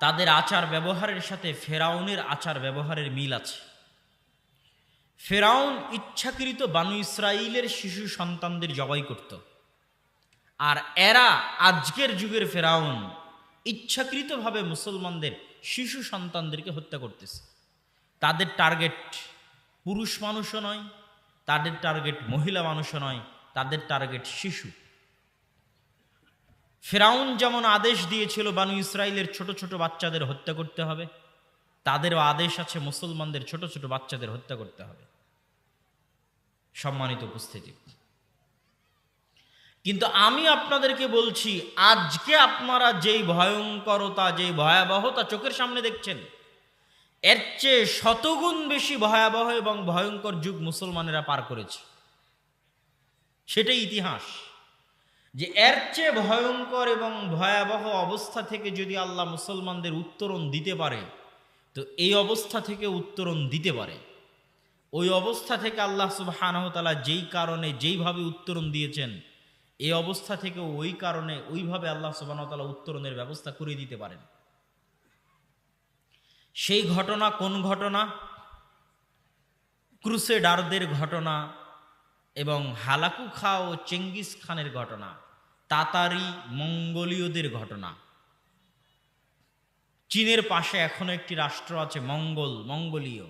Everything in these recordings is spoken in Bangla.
তাদের আচার ব্যবহারের সাথে ফেরাউনের আচার ব্যবহারের মিল আছে। ফেরাউন ইচ্ছাকৃত বানু ইসরাইলের শিশু সন্তানদের জবাই করত, আর এরা আজকের যুগের ফেরাউন ইচ্ছাকৃতভাবে মুসলমানদের শিশু সন্তানদেরকে হত্যা করতেছে। তাদের টার্গেট পুরুষ মানুষও নয়, তাদের টার্গেট মহিলা মানুষও নয়, তাদের টার্গেট শিশু। ফেরাউন যেমন আদেশ দিয়েছিল বানু ইসরাইলের ছোট ছোট বাচ্চাদের হত্যা করতে হবে, তাদেরও আদেশ আছে মুসলমানদের ছোট ছোট বাচ্চাদের হত্যা করতে হবে। সম্মানিত উপস্থিতি, কিন্তু আমি আপনাদেরকে বলছি, আজকে আপনারা যেই ভয়ঙ্করতা, যেই ভয়াবহতা চোখের সামনে দেখছেন, এর চেয়ে শতগুণ বেশি ভয়াবহ এবং ভয়ঙ্কর যুগ মুসলমানেরা পার করেছে। সেটাই ইতিহাস, যে এর চেয়ে ভয়ঙ্কর এবং ভয়াবহ অবস্থা থেকে যদি আল্লাহ মুসলমানদের উত্তরণ দিতে পারে, তো এই অবস্থা থেকে উত্তরণ দিতে পারে। ওই অবস্থা থেকে আল্লাহ সুবহানাহু ওয়া তাআলা যেই কারণে যেইভাবে উত্তরণ দিয়েছেন, এই অবস্থা থেকে ওই কারণে ওইভাবে আল্লাহ সুবহানাহু ওয়া তাআলা উত্তরণের ব্যবস্থা করে দিতে পারেন। সেই ঘটনা কোন ঘটনা? ক্রুসেডারদের ঘটনা এবং হালাকু খা ও চেঙ্গিস খানের ঘটনা, তাতারি মঙ্গোলীয়দের ঘটনা। চীনের পাশে এখনো একটি রাষ্ট্র আছে মঙ্গোলীয়।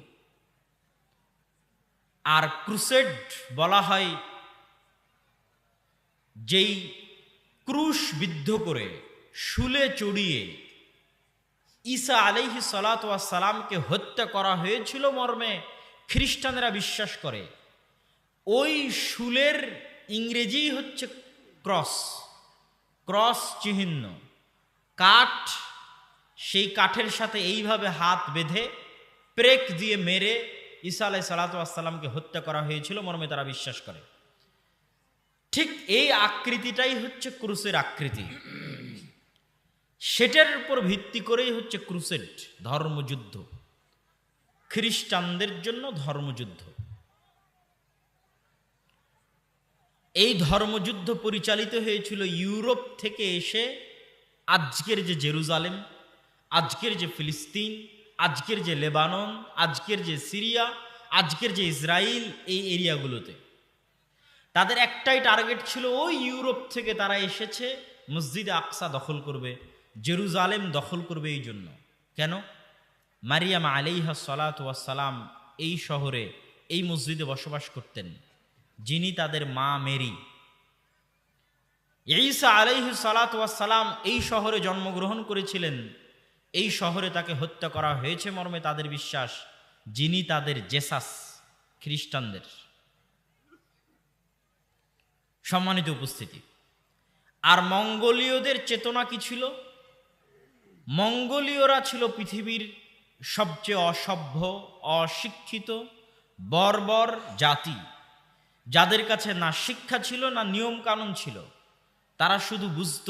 আর ক্রুসেড বলা হয় যেই ক্রুশ বিদ্ধ করে শুলে চড়িয়ে ঈসা আলাইহিস সালাতু ওয়াস সালামকে হত্যা করা হয়েছিল মর্মে খ্রিস্টানেরা বিশ্বাস করে। ওই শুলের ইংরেজি হচ্ছে ক্রস চিহ্ন, কাঠ। সেই কাঠের সাথে এইভাবে হাত বেঁধে প্রেক দিয়ে মেরে ঈসা আলাইহিস সালাতু ওয়াস সালামকে হত্যা করা হয়েছিল মর্মে তারা বিশ্বাস করে। ঠিক এই আকৃতিটাই হচ্ছে ক্রুসের আকৃতি। সেটার উপর ভিত্তি করেই হচ্ছে ক্রুসেড, ধর্মযুদ্ধ, খ্রিস্টানদের জন্য ধর্মযুদ্ধ। এই ধর্মযুদ্ধ পরিচালিত হয়েছিল ইউরোপ থেকে এসে আজকের যে জেরুজালেম, আজকের যে ফিলিস্তিন, আজকের যে লেবানন, আজকের যে সিরিয়া, আজকের যে ইসরায়েল, এই এরিয়াগুলোতে তাদের একটাই টার্গেট ছিল, ওই ইউরোপ থেকে তারা এসেছে মসজিদে আকসা দখল করবে, জেরুজালেম দখল করবে। এই জন্য কেন? মারিয়াম আলাইহা সালাতু ওয়াস সালাম এই শহরে, এই মসজিদে বসবাস করতেন, যিনি তাদের মা মেরি। ঈসা আলাইহিস সালাতু ওয়াস সালাম এই শহরে জন্মগ্রহণ করেছিলেন, এই শহরে তাকে হত্যা করা হয়েছে মর্মে তাদের বিশ্বাস, যিনি তাদের জেসাস, খ্রিস্টানদের। সম্মানিত উপস্থিতি, আর মঙ্গোলীয়দের চেতনা কি ছিল? মঙ্গোলীয়রা ছিল পৃথিবীর সবচেয়ে অসভ্য, অশিক্ষিত, বর্বর জাতি, যাদের কাছে না শিক্ষা ছিল না নিয়ম কানুন ছিল। তারা শুধু বুঝত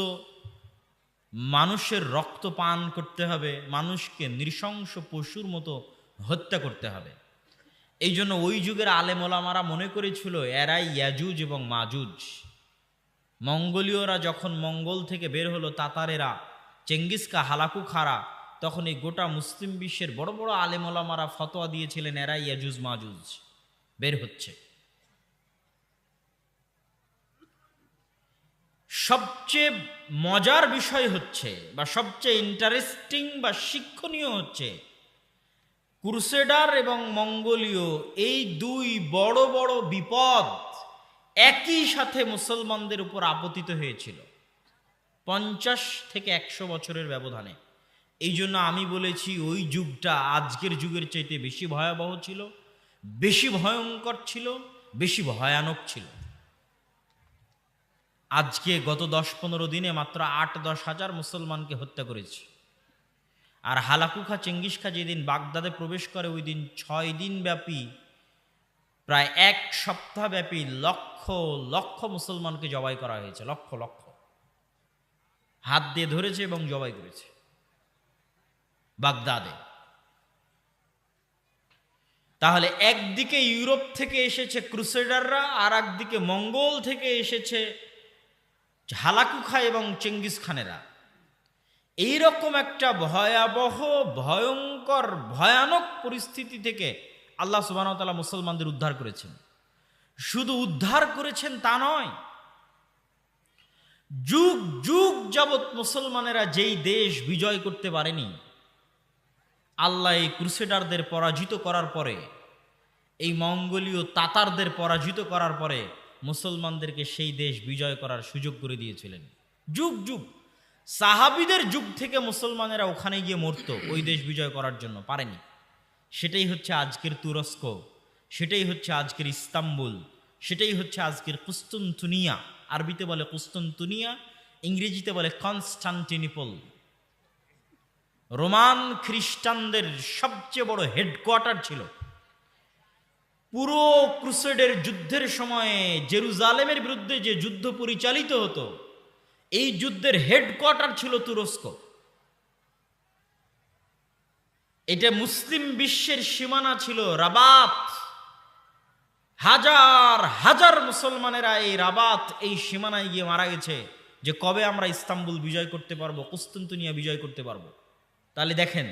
মানুষের রক্ত পান করতে হবে, মানুষকে নৃশংস পশুর মতো হত্যা করতে হবে। এই জন্য ওই যুগের আলেম ওলামারা মনে করেছিল এরাই ইয়াজুজ এবং মাজুজ। মঙ্গোলীয়রা যখন মঙ্গল থেকে বের হলো, তাতারেরা, চেঙ্গিসকা, হালাকু খারা, তখন এই গোটা মুসলিম বিশ্বের বড় বড় আলেম ওলামারা ফতোয়া দিয়েছিলেন এরাই ইয়াজুজ মাজুজ বের হচ্ছে। সবচেয়ে মজার বিষয় হচ্ছে, বা সবচেয়ে ইন্টারেস্টিং বা শিক্ষণীয় হচ্ছে, ক্রুসেডার এবং মঙ্গোলীয় এই দুই বড় বড় বিপদ একই সাথে মুসলমানদের উপর আপতিত হয়েছিল 50 থেকে 100 বছরের ব্যবধানে। এই জন্য আমি বলেছি ওই যুগটা আজকের যুগের চাইতে বেশি ভয়াবহ ছিল, বেশি ভয়ঙ্কর ছিল, বেশি ভয়ানক ছিল। আজকে গত 10-15 দিনে মাত্র 8-10 হাজার মুসলমানকে হত্যা করেছে। আর হালাকু খা, চেঙ্গিস খা যেদিন বাগদাদে প্রবেশ করে, ওই দিন 6 দিন ব্যাপী, প্রায় 1 সপ্তাহ ব্যাপী লক্ষ লক্ষ মুসলমানকে জবাই করা হয়েছে। লক্ষ লক্ষ হাত দিয়ে ধরেছে এবং জবাই করেছে বাগদাদে। তাহলে একদিকে ইউরোপ থেকে এসেছে ক্রুসেডাররা, আর একদিকে মঙ্গল থেকে এসেছে হালাকু খা এবং চেঙ্গিস খানেরা। এই রকম একটা ভয়াবহ, ভয়ঙ্কর, ভয়ানক পরিস্থিতি থেকে আল্লাহ সুবহানাহু ওয়া তাআলা মুসলমানদের উদ্ধার করেছেন। শুধু উদ্ধার করেছেন তা নয়, যুগ যুগ যাবৎ মুসলমানেরা যেই দেশ বিজয় করতে পারেনি, আল্লাহ এই ক্রুসেডারদের পরাজিত করার পরে, এই মঙ্গোলীয় তাতারদের পরাজিত করার পরে মুসলমানদেরকে সেই দেশ বিজয় করার সুযোগ করে দিয়েছিলেন। যুগ যুগ, সাহাবীদের যুগ থেকে মুসলমানেরা ওখানে গিয়ে মরত ওই দেশ বিজয় করার জন্য, পারেনি। সেটাই হচ্ছে আজকের তুরস্ক, সেটাই হচ্ছে আজকের ইস্তাম্বুল, সেটাই হচ্ছে আজকের কুস্তুনতুনিয়া। আরবিতে বলে কুস্তুনতুনিয়া, ইংরেজিতে বলে কনস্টান্টিনোপল। রোমান খ্রিস্টানদের সবচেয়ে বড় হেডকোয়ার্টার ছিল। পুরো ক্রুসেডের যুদ্ধের সময়ে জেরুজালেমের বিরুদ্ধে যে যুদ্ধ পরিচালিত হতো, এই যুদ্ধের হেডকোয়ার্টার ছিল তুরস্ক। এটা মুসলিম বিশ্বের সীমানা ছিল রাবাত। হাজার হাজার মুসলমানেরা এই রাবাত, এই সীমানায় গিয়ে মারা গেছে যে কবে আমরা ইস্তাম্বুল বিজয় করতে পারবো, কুস্তুনতুনিয়া বিজয় করতে পারবো। তাহলে দেখেন,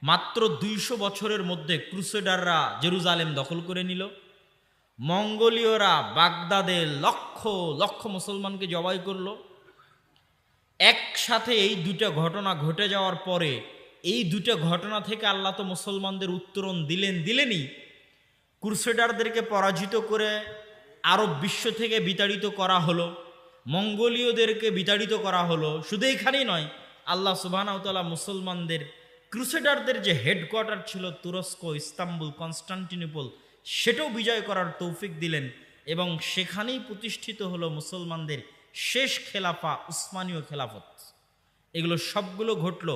মাত্র 200 বছরের মধ্যে ক্রুসেডাররা জেরুজালেম দখল করে নিল, মঙ্গোলীয়রা বাগদাদে লক্ষ লক্ষ মুসলমানকে জবাই করলো। একসাথে এই দুটা ঘটনা ঘটে যাওয়ার পরে, এই দুটা ঘটনা থেকে আল্লাহ তো মুসলমানদের উত্তরণ দিলেনই। ক্রুসেডারদেরকে পরাজিত করে আরব বিশ্ব থেকে বিতাড়িত করা হলো, মঙ্গোলীয়দেরকে বিতাড়িত করা হলো। শুধু এখানেই নয়, আল্লাহ সুবহানাহু ওয়া তাআলা মুসলমানদের ক্রুসেডারদের যে হেডকোয়ার্টার ছিল তুরস্ক, ইস্তাম্বুল, কনস্টান্টিনোপল, সেটাও বিজয় করার তৌফিক দিলেন, এবং সেখানেই প্রতিষ্ঠিত হলো মুসলমানদের শেষ খেলাফা, উসমানীয় খেলাফত। এগুলো সবগুলো ঘটল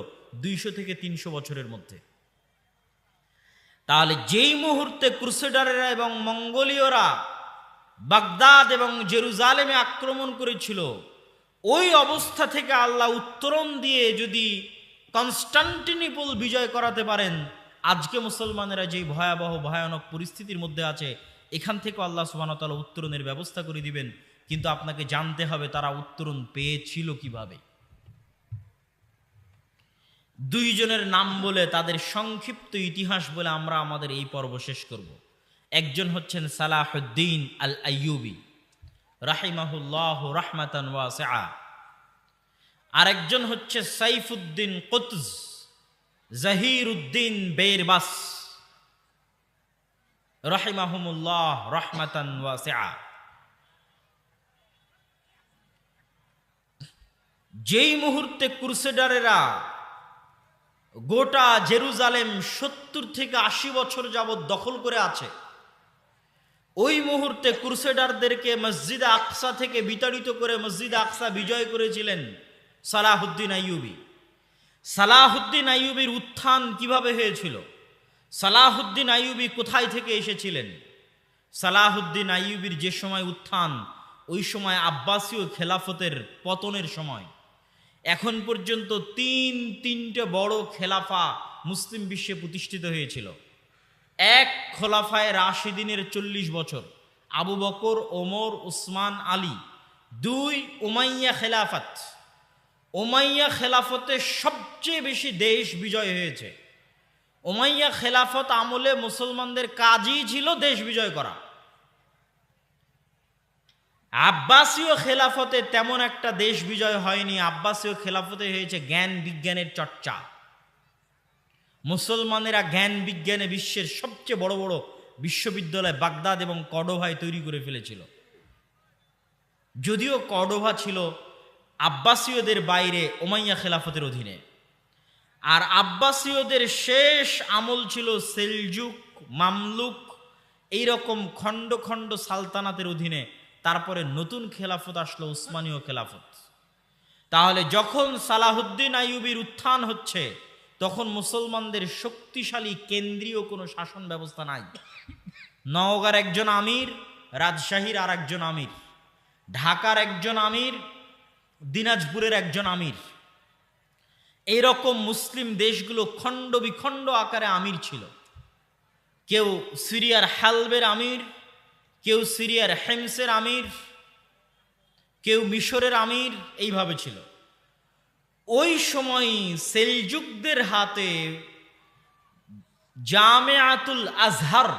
200 থেকে 300 বছরের মধ্যে। তাহলে যেই মুহূর্তে ক্রুসেডারেরা এবং মঙ্গোলীয়রা বাগদাদ এবং জেরুজালেমে আক্রমণ করেছিল, ওই অবস্থা থেকে আল্লাহ উত্তরণ দিয়ে যদি কনস্টান্টিনোপল বিজয় করাতে পারেন, আজকে মুসলমানেরা যেই ভয়াবহ ভয়ানক পরিস্থিতির মধ্যে আছে, এখান থেকে আল্লাহ সুবহানাহু ওয়া তাআলা উত্তরণের ব্যবস্থা করে দিবেন। কিন্তু আপনাকে জানতে হবে তারা উত্তরণ পেয়েছিল কিভাবে। দুইজনের নাম বলে, তাদের সংক্ষিপ্ত ইতিহাস বলে আমরা আমাদের এই পর্ব শেষ করব। একজন হচ্ছেন সালাহুদ্দিন আল আইয়ুবী রাহিমাহুল্লাহ রাহমাতান ওয়াসিআ, আরেকজন হচ্ছে সাইফুদ্দিন কুতজ জাহিরুদ্দিন বেরবাস রাহিমাহুমুল্লাহ রাহমাতান ওয়াসিআ। যেই মুহূর্তে ক্রুসেডারেরা গোটা জেরুজালেম 70 থেকে 80 বছর যাবৎ দখল করে আছে, ওই মুহূর্তে ক্রুসেডারদেরকে মসজিদে আকসা থেকে বিতাড়িত করে মসজিদে আকসা বিজয় করেছিলেন সালাহুদ্দিন আইয়ুবী। সালাহুদ্দিন আইয়ুবীর উত্থান কিভাবে হয়েছিল? সালাহুদ্দিন আইয়ুবী কোথায় থেকে এসেছিলেন? সালাহুদ্দিন আইয়ুবীর যে সময় উত্থান, ওই সময় আব্বাসীয় খেলাফতের পতনের সময়। এখন পর্যন্ত তিনটে বড় খেলাফা মুসলিম বিশ্বে প্রতিষ্ঠিত হয়েছিল। এক, খোলাফায়ে রাশিদিনের 40 বছর, আবু বকর, ওমর, উসমান, আলী। 2, উমাইয়া খেলাফত। উমাইয়া খেলাফতে সবচেয়ে বেশি দেশ বিজয় হয়েছে। উমাইয়া খেলাফত আমলে মুসলমানদের কাজই ছিল দেশ বিজয় করা। আব্বাসীয় খেলাফতে তেমন একটা দেশ বিজয় হয়নি। আব্বাসীয় খেলাফতে হয়েছে জ্ঞান বিজ্ঞানের চর্চা। মুসলমানেরা জ্ঞান বিজ্ঞানে বিশ্বের সবচেয়ে বড় বড় বিশ্ববিদ্যালয় বাগদাদ এবং কর্ডোভায় তৈরি করে ফেলেছিল। যদিও কর্ডোভা ছিল আব্বাসীয়দের বাইরে উমাইয়া খেলাফতের অধীনে, আর আব্বাসীয়দের শেষ আমল ছিল সেলজুক, মামলুক, এইরকম খণ্ড খণ্ড সালতানাতের অধীনে। তারপরে নতুন খেলাফত আসলো উসমানীয় খেলাফত। তাহলে যখন সালাহুদ্দিন আইয়ুবীর উত্থান হচ্ছে, তখন মুসলমানদের শক্তিশালী কেন্দ্রীয় কোনো শাসন ব্যবস্থা নাই। নওগাঁর একজন আমির, রাজশাহীর আর একজন আমির, ঢাকার একজন আমির, দিনাজপুরের একজন আমির, এইরকম মুসলিম দেশগুলো খণ্ড বিখণ্ড আকারে আমির ছিল। কেউ সিরিয়ার হালবের আমির, কেউ সিরিয়ার হেমসের আমির, কেউ মিশরের আমির, এইভাবে ছিল। ওই সময় সেলজুকদের হাতে জামেআতুল আজহার,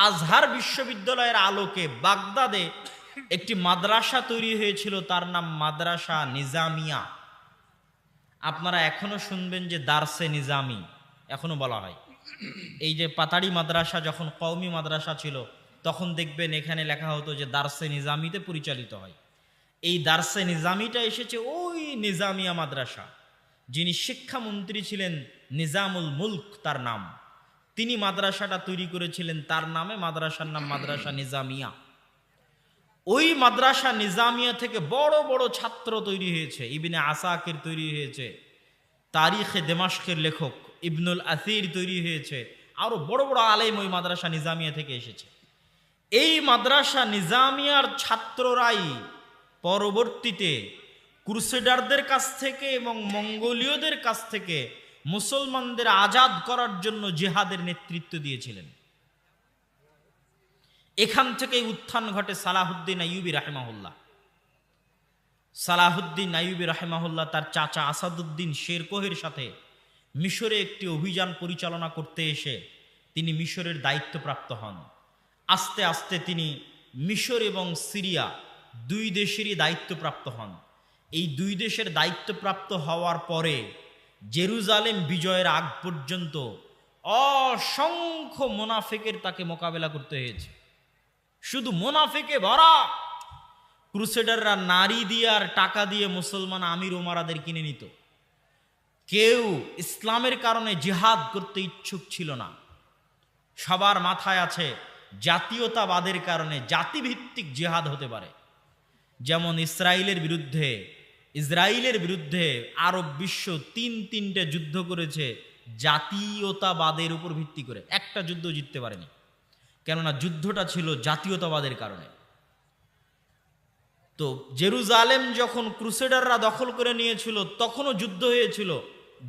আজহার বিশ্ববিদ্যালয়ের আলোকে বাগদাদে একটি মাদ্রাসা তৈরি হয়েছিল, তার নাম মাদ্রাসা নিজামিয়া। আপনারা এখনো শুনবেন যে দারসে নিজামি এখনো বলা হয়। এই যে পাতাড়ি মাদ্রাসা যখন কওমি মাদ্রাসা ছিল, তখন দেখবেন এখানে লেখা হতো যে দারসে নিজামিতে পরিচালিত হয়। এই দারসে নিজামিটা এসেছে ওই নিজামিয়া মাদ্রাসা। যিনি শিক্ষামন্ত্রী ছিলেন নিজামুল মুলক তার নাম, তিনি মাদ্রাসাটা তৈরি করেছিলেন, তার নামে মাদ্রাসার নাম মাদ্রাসা নিজামিয়া। ওই মাদ্রাসা নিজামিয়া থেকে বড় বড় ছাত্র তৈরি হয়েছে। ইবনে আসাকির তৈরি হয়েছে, তারিখে দেমাশকের লেখক ইবনুল আসির তৈরি হয়েছে, আরো বড় বড় আলেম ওই মাদ্রাসা নিজামিয়া থেকে এসেছে। এই মাদ্রাসা নিজামিয়ার ছাত্ররাই পরবর্তীতে ক্রুসেডারদের কাছ থেকে এবং মঙ্গোলীয়দের কাছ থেকে মুসলমানদের আজাদ করার জন্য জিহাদের নেতৃত্ব দিয়েছিলেন। এখান থেকেই উত্থান ঘটে সালাহুদ্দিন আইয়ুবী রাহিমাহুল্লাহ। সালাহুদ্দিন আইয়ুবী রাহিমাহুল্লাহ তার চাচা আসাদুদ্দিন শেরকোহের সাথে মিশরে একটি অভিযান পরিচালনা করতে এসে তিনি মিশরের দায়িত্বপ্রাপ্ত হন। আস্তে আস্তে তিনি মিশর এবং সিরিয়া দুই দেশেরই দায়িত্বপ্রাপ্ত হন। এই দুই দেশের দায়িত্বপ্রাপ্ত হওয়ার পরে জেরুজালেম বিজয়ের আগ পর্যন্ত অসংখ্য মুনাফিকের তাকে মোকাবেলা করতে হয়েছে। শুধু মুনাফিকে ভরা। ক্রুসেডাররা নারী দিয়ে আর টাকা দিয়ে মুসলমান আমির ওমারাদের কিনে নিত। কেউ ইসলামের কারণে জিহাদ করতে ইচ্ছুক ছিল না। সবার মাথায় আছে জাতীয়তাবাদের কারণে জাতিভিত্তিক জিহাদ হতে পারে। যেমন ইসরায়েলের বিরুদ্ধে আরব বিশ্ব তিনটে যুদ্ধ করেছে জাতীয়তাবাদের উপর ভিত্তি করে, একটা যুদ্ধ জিততে পারেনি, কেননা যুদ্ধটা ছিল জাতীয়তাবাদের কারণে। তো জেরুজালেম যখন ক্রুসেডাররা দখল করে নিয়েছিল তখনও যুদ্ধ হয়েছিল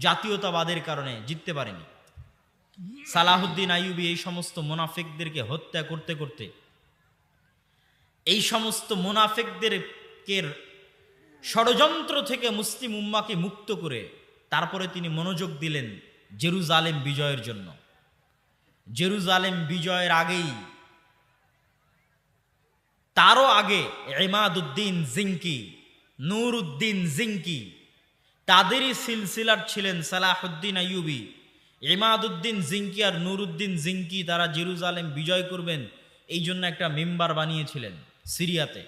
জাতীয়তাবাদের কারণে, জিততে পারেনি। সালাহুদ্দিন আইয়ুবী এই সমস্ত মুনাফিকদেরকে হত্যা করতে করতে, এই সমস্ত মুনাফিকদেরকে ষড়যন্ত্র থেকে মুসলিম উম্মাকে মুক্ত করে তারপরে তিনি মনোযোগ দিলেন জেরুজালেম বিজয়ের জন্য। জেরুজালেম বিজয়ের আগেই, তারও আগে ইমাদউদ্দিন জিঙ্কি, নূরউদ্দিন জিঙ্কি, তাদেরই সিলসিলার ছিলেন সালাহুদ্দিন আইয়ুবী। ইমাদউদ্দিন জিঙ্কি আর নূরউদ্দিন জিঙ্কি তারা জেরুজালেম বিজয় করবেন এই জন্য একটা মেম্বার বানিয়েছিলেন সিরিয়াতে।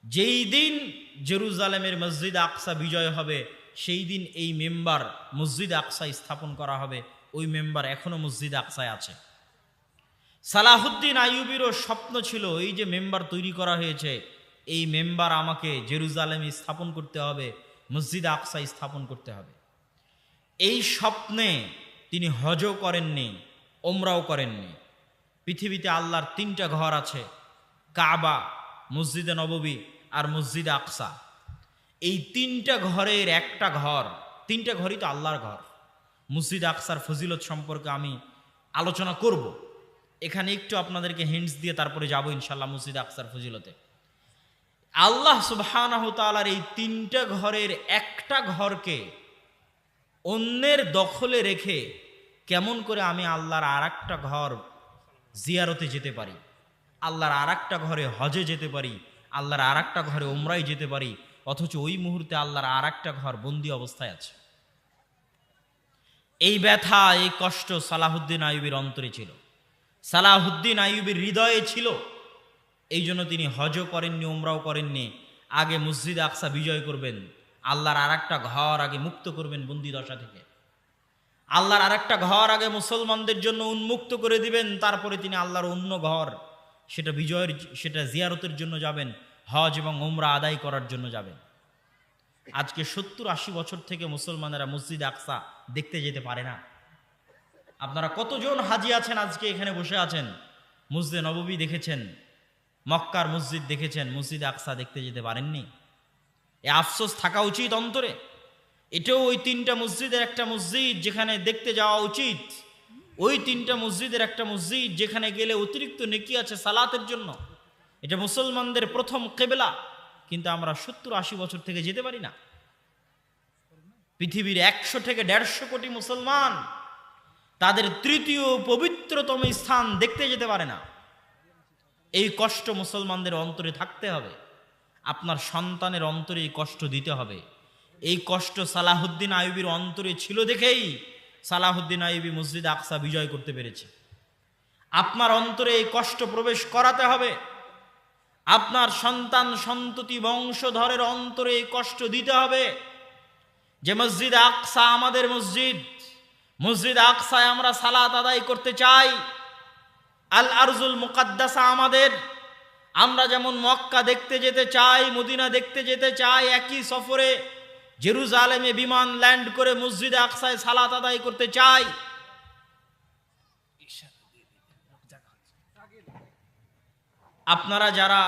যেই দিন জেরুজালেমের মসজিদ আকসা বিজয় হবে সেই দিন এই মেম্বার মসজিদ আকসায় স্থাপন করা হবে। ওই মেম্বার এখনো মসজিদ আকসায় আছে। সালাহুদ্দিন আইয়ুবীরও স্বপ্ন ছিল এই যে মেম্বার তৈরি করা হয়েছে, এই মেম্বার আমাকে জেরুজালেমে স্থাপন করতে হবে, মসজিদ আকসায় স্থাপন করতে হবে। এই স্বপ্নে তিনি হজও করেননি, ওমরাও করেননি। পৃথিবীতে আল্লাহর তিনটা ঘর আছে, কাবা, মসজিদে নববী আর মসজিদ আকসা। এই তিনটা ঘরের একটা ঘর, তিনটা ঘরই তো আল্লাহর ঘর। মসজিদ আকসার ফজিলত সম্পর্কে আমি আলোচনা করব, এখানে একটু আপনাদেরকে হিন্টস দিয়ে তারপরে যাব ইনশাল্লাহ মসজিদ আকসার ফজিলতে। আল্লাহ সুবহানাহু তাআলার এই তিনটা ঘরের একটা ঘরকে অন্যের দখলে রেখে কেমন করে আমি আল্লাহর আর একটা ঘর জিয়ারতে যেতে পারি, আল্লাহর আর একটা ঘরে হজে যেতে পারি, আল্লাহর আর একটা ঘরে ওমরায় যেতে পারি, অথচ ওই মুহূর্তে আল্লাহর আর একটা ঘর বন্দী অবস্থায় আছে। এই ব্যথা, এই কষ্ট সালাহুদ্দিন আইয়ুবীর অন্তরে ছিল, সালাহুদ্দিন আইয়ুবীর হৃদয়ে ছিল। এই জন্য তিনি হজও করেননি, ওমরাও করেননি। আগে মসজিদ আকসা বিজয় করবেন, আল্লাহর আর একটা ঘর আগে মুক্ত করবেন বন্দী দশা থেকে, আল্লাহর আর একটা ঘর আগে মুসলমানদের জন্য উন্মুক্ত করে দিবেন, তারপরে তিনি আল্লাহর অন্য ঘর সেটা জিয়ারতের জন্য যাবেন, হজ এবং ওমরা আদায় করার জন্য যাবেন। আজকে 70-80 বছর থেকে মুসলমানেরা মসজিদ আকসা দেখতে যেতে পারে না। আপনারা কতজন হাজি আছেন আজকে এখানে বসে আছেন, মসজিদে নববী দেখেছেন, মক্কার মসজিদ দেখেছেন, মসজিদ আকসা দেখতে যেতে পারেননি। এ আফসোস থাকা উচিত অন্তরে। এটাও ওই তিনটা মসজিদের একটা মসজিদ যেখানে দেখতে যাওয়া উচিত, ওই তিনটা মসজিদের একটা মসজিদ যেখানে গেলে অতিরিক্ত নেকি আছে সালাতের জন্য। এটা মুসলমানদের প্রথম কিবলা, কিন্তু আমরা 70-80 বছর থেকে যেতে পারি না। পৃথিবীর 100 থেকে 150 কোটি মুসলমান তাদের তৃতীয় পবিত্রতম স্থান দেখতে যেতে পারে না। এই কষ্ট মুসলমানদের অন্তরে থাকতে হবে। আপনার সন্তানের অন্তরে এই কষ্ট দিতে হবে। এই কষ্ট সালাহুদ্দিন আইয়ুবীর অন্তরে ছিল দেখেই সালাহুদ্দিন আইয়ুবী মসজিদ আকসা বিজয় করতে পেরেছে। আপনার অন্তরে এই কষ্ট প্রবেশ করাতে হবে। আপনার সন্তান সন্ততি বংশধরের অন্তরে এই কষ্ট দিতে হবে যে মসজিদ আকসা আমাদের মসজিদ, মসজিদ আকসায় আমরা সালাত আদায় করতে চাই। আল আরজুল মুকাদ্দাসা আমাদের। আমরা যেমন মক্কা দেখতে যেতে চাই, মদিনা দেখতে যেতে চাই, একই সফরে জেরুজালেমে বিমান ল্যান্ড করে মসজিদে আকসায় সালাত আদায় করতে চাই। আপনারা যারা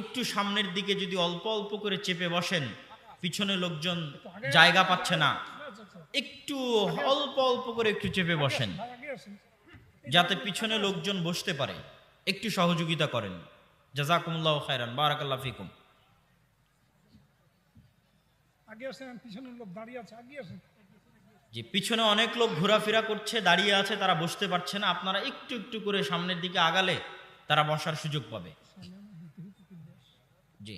একটু সামনের দিকে যদি অল্প অল্প করে চেপে বসেন, পিছনে লোকজন জায়গা পাচ্ছে না, একটু অল্প অল্প করে একটু চেপে বসেন যাতে পিছনে লোকজন বসতে পারে। একটু সহযোগিতা করেন। জাযাকুমুল্লাহু খায়রান, বারাকাল্লাহু ফিকুম। আগে আসেন, পিছনে লোক দাঁড়িয়ে আছে, আগে আসেন। যে পিছনে অনেক লোক ঘোরাফেরা করছে, দাঁড়িয়ে আছে, তারা বসতে পারছে না। আপনারা একটু একটু করে সামনের দিকে আগালে তারা বসার সুযোগ পাবে। জি,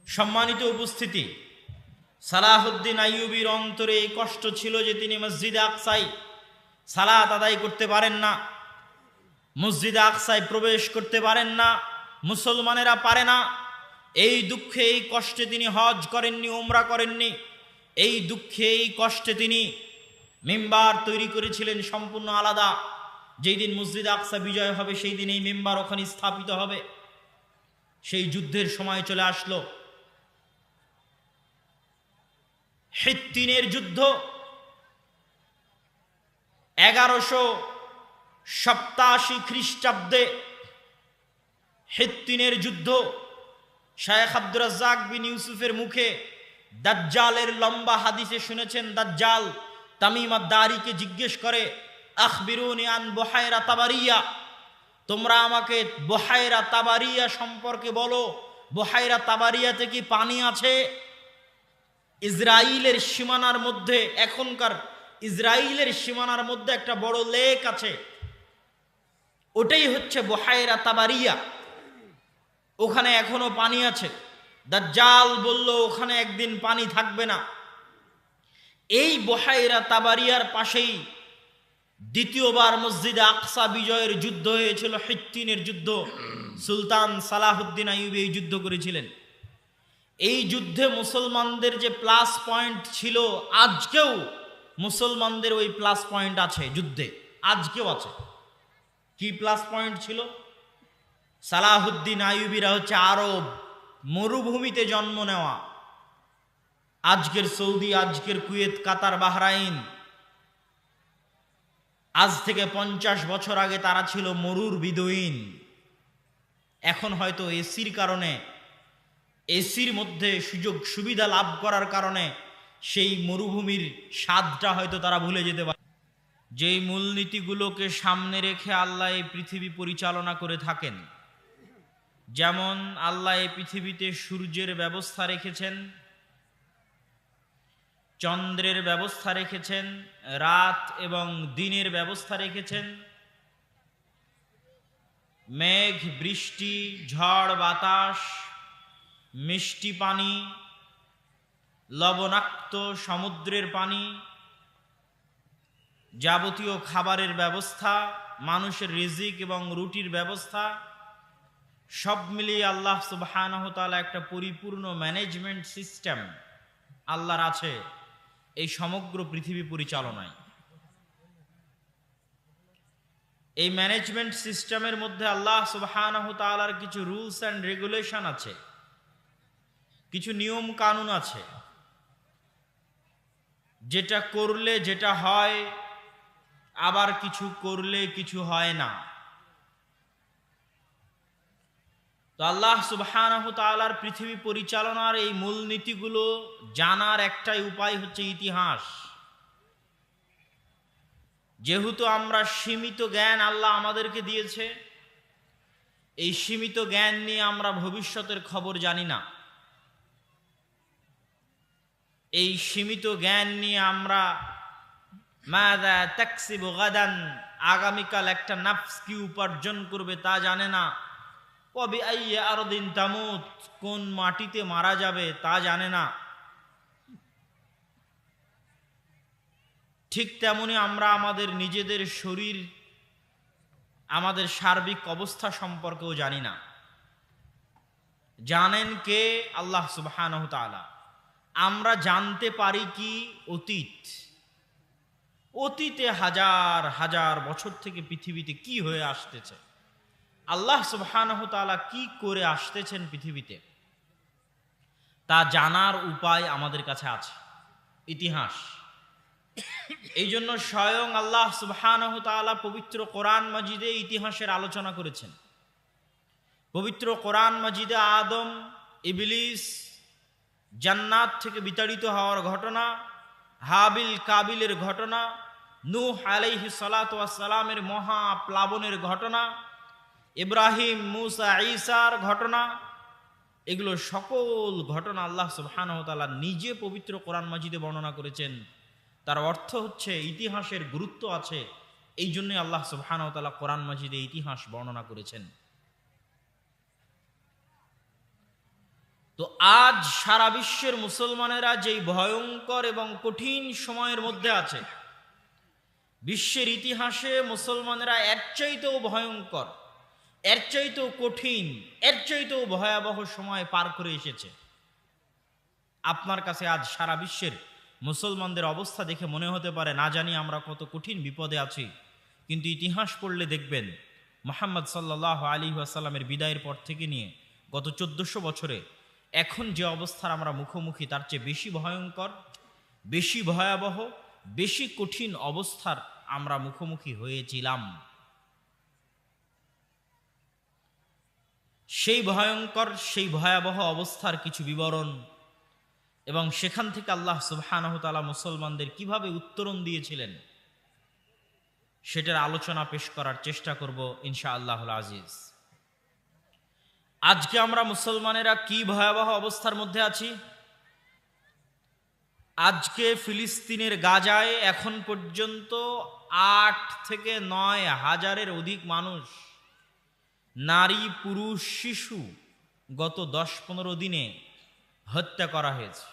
সম্মানিত উপস্থিতি, সালাহুদ্দিন আইয়ুবীর অন্তরে এই কষ্ট ছিল যে তিনি মসজিদে আকসায় সালাত আদায় করতে পারেন না, মসজিদে আকসায় প্রবেশ করতে পারেন না, মুসলমানেরা পারে না। এই দুঃখে এই কষ্টে তিনি হজ করেননি, উমরা করেননি। এই দুঃখে এই কষ্টে তিনি মিম্বার তৈরি করেছিলেন সম্পূর্ণ আলাদা। যেই দিন মসজিদ আকসা বিজয় হবে সেই দিন এই মিম্বার ওখানে স্থাপিত হবে। সেই যুদ্ধের সময় চলে আসলো, হিত্তিনের যুদ্ধ। 1187 খ্রিস্টাব্দে হিত্তিনের যুদ্ধ। শায়েখ আব্দুর রাজ্জাক বিন ইউসুফের মুখে দাজ্জালের লম্বা হাদিসে শুনেছেন। দাজ্জাল তামিম আদ-দারিকে জিজ্ঞেস করে, আখবিরুনি আন বুহায়রা তাবারিয়া, তোমরা আমাকে বুহায়রা তাবারিয়া সম্পর্কে বলো। বুহায়রা তাবারিয়াতে কি পানি আছে? ইসরায়েলের সীমানার মধ্যে, এখনকার ইসরায়েলের সীমানার মধ্যে একটা বড় লেক আছে, ওটাই হচ্ছে বুহায়রা তাবারিয়া। ওখানে এখনো পানি আছে। দাজ্জাল বলল ওখানে একদিন পানি থাকবে না। এই বুহায়রা তাবারিয়ার পাশেই দ্বিতীয়বার মসজিদে আকসা বিজয়ের যুদ্ধ হয়েছিল, হিত্তিনের যুদ্ধ। সুলতান সালাহুদ্দিন আইয়ুবী এই যুদ্ধ করেছিলেন। এই যুদ্ধে মুসলমানদের যে প্লাস পয়েন্ট ছিল, আজকেও মুসলমানদের ওই প্লাস পয়েন্ট আছে যুদ্ধে, আজকেও আছে। কি প্লাস পয়েন্ট ছিল? সালাহুদ্দিন আইয়ুবীরা হচ্ছে আরব মরুভূমিতে জন্ম নেওয়া। আজকের সৌদি, আজকের কুয়েত, কাতার, বাহরাইন, আজ থেকে 50 বছর আগে তারা ছিল মরুর বিদুইন। এখন হয়তো এসির কারণে, এসির মধ্যে সুযোগ সুবিধা লাভ করার কারণে সেই মরুভূমির স্বাদটা হয়তো তারা ভুলে যেতে পারে। যেই মূলনীতিগুলোকে সামনে রেখে আল্লাহ এই পৃথিবী পরিচালনা করে থাকেন, যেমন আল্লাহ এই পৃথিবীতে সূর্যের ব্যবস্থা রেখেছেন, চন্দ্রের ব্যবস্থা রেখেছেন, রাত এবং দিনের ব্যবস্থা রেখেছেন, মেঘ, বৃষ্টি, ঝড়, বাতাস, মিষ্টি পানি, লবণাক্ত সমুদ্রের পানি, যাবতীয় খাবারের ব্যবস্থা, মানুষের রিজিক এবং রুটির ব্যবস্থা, সব মিলিয়ে আল্লাহ সুবহানাহু ওয়া তাআলা একটা পরিপূর্ণ ম্যানেজমেন্ট সিস্টেম আল্লাহর আছে এই সমগ্র পৃথিবী পরিচালনায়। এই ম্যানেজমেন্ট সিস্টেমের মধ্যে আল্লাহ সুবহানাহু ওয়া তাআলার কিছু রুলস অ্যান্ড রেগুলেশন আছে, কিছু নিয়ম কানুন আছে, যেটা করলে যেটা হয়, আবার কিছু করলে কিছু হয় না। তো আল্লাহ সুবহানাহু ওয়া তাআলার পৃথিবী পরিচালনার এই মূলনীতিগুলো জানার একটাই উপায় হচ্ছে ইতিহাস। যেহেতু আমরা সীমিত জ্ঞান আল্লাহ আমাদেরকে দিয়েছে, এই সীমিত জ্ঞান নিয়ে আমরা ভবিষ্যতের খবর জানি না। এই সীমিত জ্ঞান নিয়ে আমরা মাযা তাকসিবু গাদান, আগামীকাল একটা নাফস কি উপার্জন করবে তা জানে না। ওয়া বিআইয়ি আরদিন তামুত, কোন মাটিতে মারা যাবে তা জানে না। ঠিক তেমনি আমরা আমাদের নিজেদের শরীর, আমাদের সার্বিক অবস্থা সম্পর্কেও জানি না। জানেন কে? আল্লাহ সুবহানাহু তাআলা। আমরা জানতে পারি কি অতীতে হাজার হাজার বছর থেকে পৃথিবীতে কি হয়ে আসতেছে, আল্লাহ সুবহানাহু তাআলা কি করে আসতেছেন পৃথিবীতে, তা জানার উপায় আমাদের কাছে আছে, ইতিহাস। এই জন্য স্বয়ং আল্লাহ সুবহানাহু তাআলা পবিত্র কোরআন মাজিদে ইতিহাসের আলোচনা করেছেন। পবিত্র কোরআন মাজিদে আদম, ইবলিস, জান্নাত থেকে বিতাড়িত হওয়ার ঘটনা, হাবিল কাবিলের ঘটনা, নূহ আলাইহিস সালাতু ওয়াস সালামের মহা প্লাবনের ঘটনা, ইব্রাহিম, মুসা, ঈসার ঘটনা, এগুলো সকল ঘটনা আল্লাহ সুবহানাহু ওয়া তাআলা নিজে পবিত্র কোরআন মাজিদে বর্ণনা করেছেন। তার অর্থ হচ্ছে ইতিহাসের গুরুত্ব আছে, এই জন্যই আল্লাহ সুবহানাহু ওয়া তাআলা কোরআন মাজিদে ইতিহাস বর্ণনা করেছেন। তো আজ সারা বিশ্বের মুসলমানেরা যেই ভয়ঙ্কর এবং কঠিন সময়ের মধ্যে আছে, বিশ্বের ইতিহাসে মুসলমানেরা এর চাইতেও ভয়ঙ্কর, এর চাইতেও কঠিন, এর চাইতেও ভয়াবহ সময় পার করে এসেছে। আপনার কাছে আজ সারা বিশ্বের মুসলমানদের অবস্থা দেখে মনে হতে পারে না জানি আমরা কত কঠিন বিপদে আছি, কিন্তু ইতিহাস পড়লে দেখবেন মুহাম্মদ সাল্লাল্লাহু আলাইহি ওয়াসাল্লামের বিদায়ের পর থেকে নিয়ে গত 1400 বছরে এখন যে অবস্থার আমরা মুখোমুখি তার চেয়ে বেশি ভয়ঙ্কর, বেশি ভয়াবহ, বেশি কঠিন অবস্থার আমরা মুখোমুখি হয়েছিলাম। সেই ভয়ঙ্কর, সেই ভয়াবহ অবস্থার কিছু বিবরণ এবং সেখান থেকে আল্লাহ সুবহানাহু তাআলা মুসলমানদের কিভাবে উত্তরণ দিয়েছিলেন সেটার আলোচনা পেশ করার চেষ্টা করব ইনশাআল্লাহুল আজিজ। আজকে আমরা মুসলমানেরা কি ভয়াবহ অবস্থার মধ্যে আছি। আজকে ফিলিস্তিনের গাজায় এখন পর্যন্ত 8 থেকে 9 হাজারের অধিক মানুষ, নারী, পুরুষ, শিশু গত 10-15 দিনে হত্যা করা হয়েছে।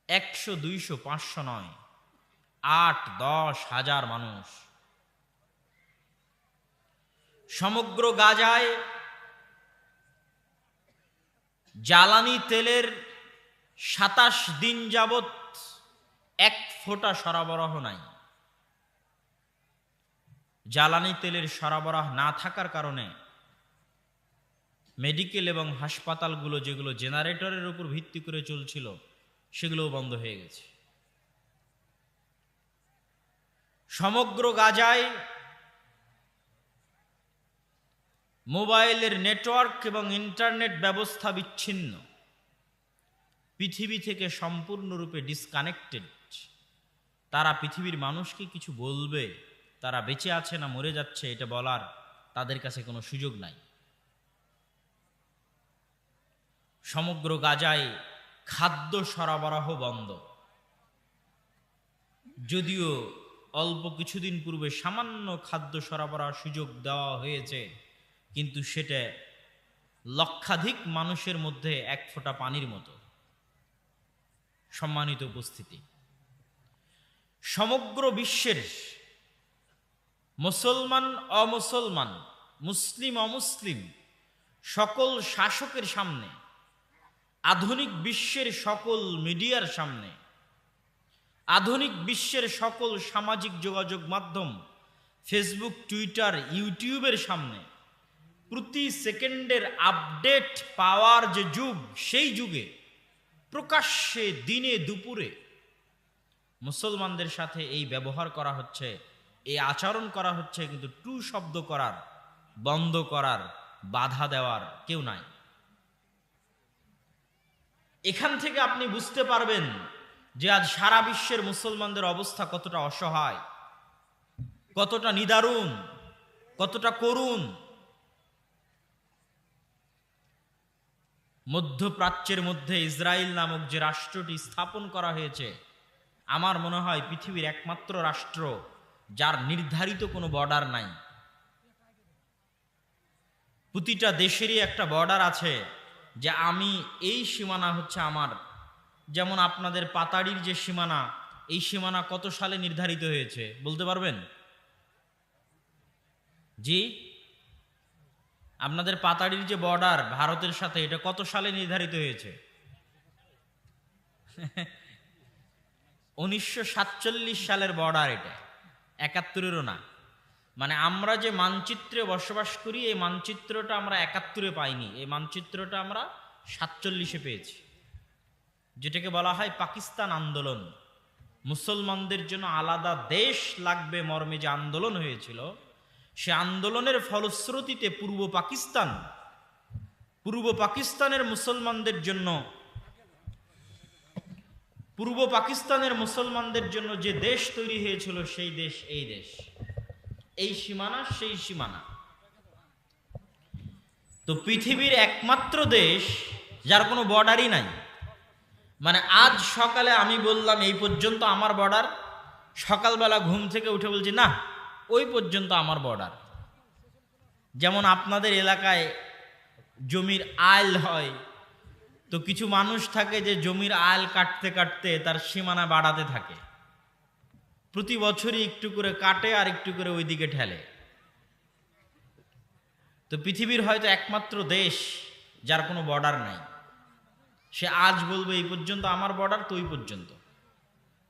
100, 200, 500 নয়, 8-10 হাজার মানুষ। সমগ্র গাজায় জ্বালানি তেলের 27 দিন যাবৎ 1 ফোঁটা সরবরাহ নাই। জ্বালানি তেলের সরবরাহ না থাকার কারণে মেডিকেল এবং হাসপাতালগুলো যেগুলো জেনারেটরের উপর ভিত্তি করে চলছিল সেগুলোও বন্ধ হয়ে গেছে। সমগ্র গাজায় মোবাইলের নেটওয়ার্ক এবং ইন্টারনেট ব্যবস্থা বিচ্ছিন্ন, পৃথিবী থেকে সম্পূর্ণরূপে ডিসকানেক্টেড। তারা পৃথিবীর মানুষকে কিছু বলবে, তারা বেঁচে আছে না মরে যাচ্ছে এটা বলার তাদের কাছে কোনো সুযোগ নাই। সমগ্র গাজায় খাদ্য সরবরাহ বন্ধ। যদিও অল্প কিছুদিন পূর্বে সামান্য খাদ্য সরবরাহ সুযোগ দেওয়া হয়েছে, কিন্তু সেটা লক্ষাধিক মানুষের মধ্যে 1 ফোঁটা পানির মতো। সম্মানিত উপস্থিতি, সমগ্র বিশ্বের মুসলমান অমুসলমান, মুসলিম অমুসলিম সকল শাসকের সামনে, আধুনিক বিশ্বের সকল মিডিয়ার সামনে, আধুনিক বিশ্বের সকল সামাজিক যোগাযোগ মাধ্যম, ফেসবুক, টুইটার, ইউটিউবের সামনে প্রতি সেকেন্ডের আপডেট পাওয়ার যে যুগ, সেই যুগে প্রকাশ্যে দিনে দুপুরে মুসলমানদের সাথে এই ব্যবহার করা হচ্ছে, এই আচরণ করা হচ্ছে, কিন্তু টু শব্দ করার, বন্ধ করার, বাধা দেওয়ার কেউ নাই। এখান থেকে আপনি বুঝতে পারবেন যে আজ সারা বিশ্বের মুসলমানদের অবস্থা কতটা অসহায়, কতটা নিদারুণ, কতটা করুণ। মধ্যপ্রাচ্যের মধ্যে ইসরায়েল নামক যে রাষ্ট্রটি স্থাপন করা হয়েছে, আমার মনে হয় পৃথিবীর একমাত্র রাষ্ট্র যার নির্ধারিত কোনো বর্ডার নাই। প্রতিটা দেশেরই একটা বর্ডার আছে, যে আমি এই সীমানা হচ্ছে আমার। যেমন আপনাদের পাতাড়ির যে সীমানা, এই সীমানা কত সালে নির্ধারিত হয়েছে বলতে পারবেন? জি, আপনাদের পাতাড়ির যে বর্ডার ভারতের সাথে, এটা কত সালে নির্ধারিত হয়েছে? 1947 সালের বর্ডার এটা, 71-এরও না। মানে আমরা যে মানচিত্রে বসবাস করি, এই মানচিত্রটা আমরা 71-এ পাইনি, এই মানচিত্রটা আমরা 47-এ পেয়েছি, যেটাকে বলা হয় পাকিস্তান আন্দোলন। মুসলমানদের জন্য আলাদা দেশ লাগবে মর্মে যে আন্দোলন হয়েছিল, সে আন্দোলনের ফলশ্রুতিতে পূর্ব পাকিস্তানের মুসলমানদের জন্য যে দেশ তৈরি হয়েছিল, সেই দেশ এই দেশ, এই সীমানা সেই সীমানা। তো পৃথিবীর একমাত্র দেশ যার কোনো বর্ডারই নাই। মানে আজ সকালে আমি বললাম এই পর্যন্ত আমার বর্ডার, সকালবেলা ঘুম থেকে উঠে বলছি না ওই পর্যন্ত আমার বর্ডার। যেমন আপনাদের এলাকায় জমির আইল হয়, তো কিছু মানুষ থাকে যে জমির আইল কাটতে কাটতে তার সীমানা বাড়াতে থাকে, প্রতি বছরই একটু করে কাটে আর একটু করে ওইদিকে ঠেলে। তো পৃথিবীর হয়তো একমাত্র দেশ যার কোনো বর্ডার নাই। সে আজ বলবে এই পর্যন্ত আমার বর্ডার, তো ওই পর্যন্ত।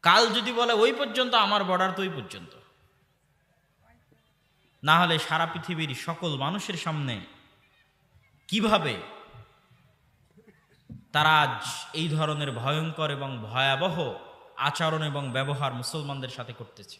কাল যদি বলে ওই পর্যন্ত আমার বর্ডার, তো ওই পর্যন্ত। না হলে সারা পৃথিবীর সকল মানুষের সামনে কিভাবে তারা আজ এই ধরনের ভয়ঙ্কর এবং ভয়াবহ আচরণ এবং ব্যবহার মুসলমানদের সাথে করতেছে?